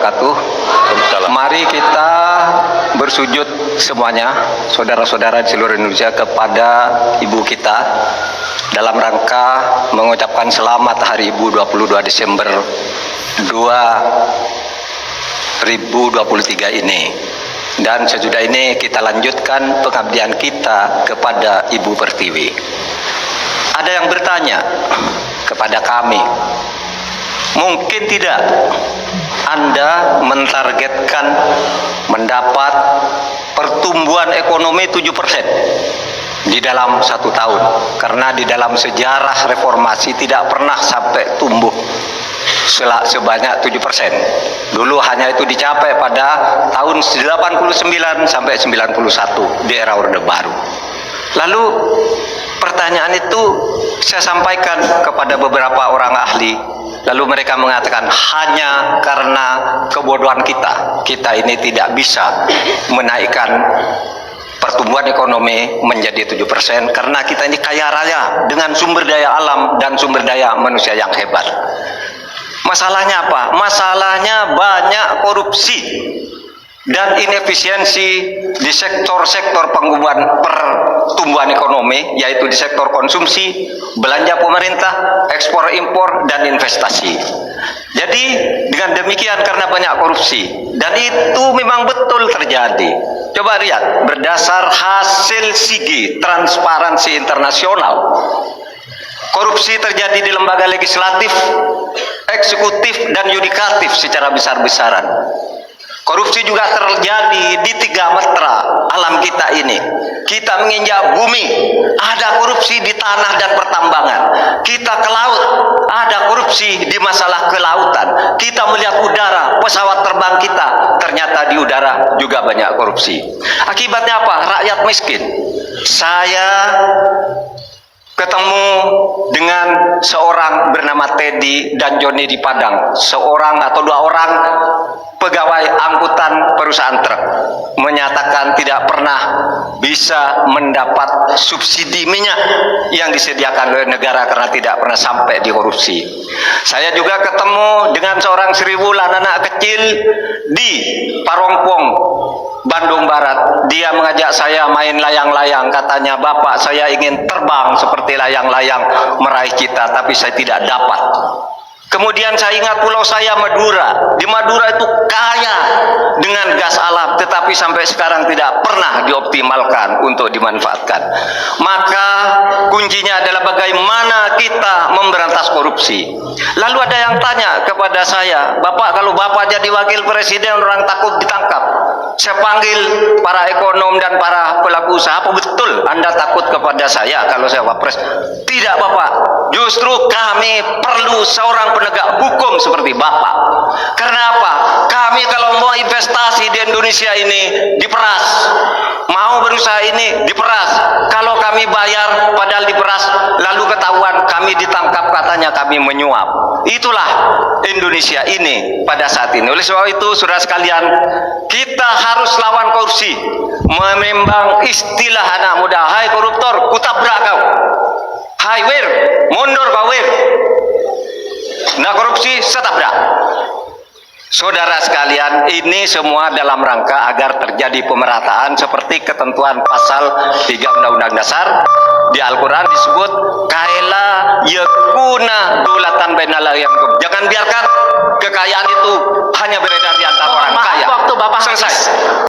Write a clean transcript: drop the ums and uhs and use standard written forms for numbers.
wabarakatuh. Mari kita bersujud semuanya, saudara-saudara di seluruh Indonesia, kepada ibu kita dalam rangka mengucapkan selamat Hari Ibu 22 Desember 2023 ini. Dan sesudah ini kita lanjutkan pengabdian kita kepada Ibu Pertiwi. Ada yang bertanya kepada kami, mungkin tidak Anda mentargetkan mendapat pertumbuhan ekonomi 7% di dalam 1 tahun, karena di dalam sejarah reformasi tidak pernah sampai tumbuh sebanyak 7%. Dulu hanya itu dicapai pada tahun 89 sampai 91 di era Orde Baru. Lalu pertanyaan itu saya sampaikan kepada beberapa orang ahli. Lalu mereka mengatakan hanya karena kebodohan kita ini tidak bisa menaikkan pertumbuhan ekonomi menjadi 7% karena kita ini kaya raya dengan sumber daya alam dan sumber daya manusia yang hebat. Masalahnya apa? Masalahnya banyak korupsi dan inefisiensi di sektor-sektor pertumbuhan ekonomi, yaitu di sektor konsumsi, belanja pemerintah, ekspor impor, dan investasi. Jadi dengan demikian karena banyak korupsi, dan itu memang betul terjadi. Coba lihat, berdasar hasil SIGI, Transparansi Internasional, korupsi terjadi di lembaga legislatif, eksekutif, dan yudikatif secara besar-besaran. Korupsi juga terjadi di 3 metra alam kita ini. Kita menginjak bumi, ada korupsi di tanah dan pertambangan. Kita ke laut, ada korupsi di masalah kelautan. Kita melihat udara, pesawat terbang kita, ternyata di udara juga banyak korupsi. Akibatnya apa? Rakyat miskin. Saya ketemu dengan seorang bernama Teddy dan Joni di Padang, seorang atau 2 orang pegawai angkutan perusahaan truk, menyatakan tidak pernah bisa mendapat subsidi minyak yang disediakan oleh negara karena tidak pernah sampai di korupsi. Saya juga ketemu dengan seorang Sri Wulan, anak kecil di Parongpong, Bandung Barat. Dia mengajak saya main layang-layang. Katanya, "Bapak, saya ingin terbang seperti layang-layang meraih cita, tapi saya tidak dapat." Kemudian saya ingat pulau saya, Madura. Di Madura itu kaya dengan gas alam, tetapi sampai sekarang tidak pernah dioptimalkan untuk dimanfaatkan. Maka kuncinya adalah bagaimana kita memberantas korupsi. Lalu ada yang tanya kepada saya, "Bapak, kalau Bapak jadi wakil presiden orang takut ditangkap." Saya panggil para ekonom dan para pelaku usaha, "Apa betul Anda takut kepada saya kalau saya wapres?" "Tidak, Bapak. Justru kami perlu seorang penegak hukum seperti Bapak. Karena apa? Kami kalau mau investasi di Indonesia ini diperas. Mau berusaha ini diperas. Kalau kami bayar padahal diperas, lalu ketahuan kami ditangkap katanya kami menyuap." Itulah Indonesia ini pada saat ini. Oleh sebab itu, saudara sekalian, kita harus lawan korupsi. Memembang istilah anak muda, "Hai koruptor, kutabrak kau. Hai wir, mundur kau wir. Nah korupsi, setabrak." Saudara sekalian, ini semua dalam rangka agar terjadi pemerataan seperti ketentuan pasal 3 Undang-Undang Dasar. Di Al-Quran disebut kaila yakuna dulatan bainal yang. Jangan biarkan kekayaan itu hanya beredar di antara orang kaya. Waktu Bapak selesai.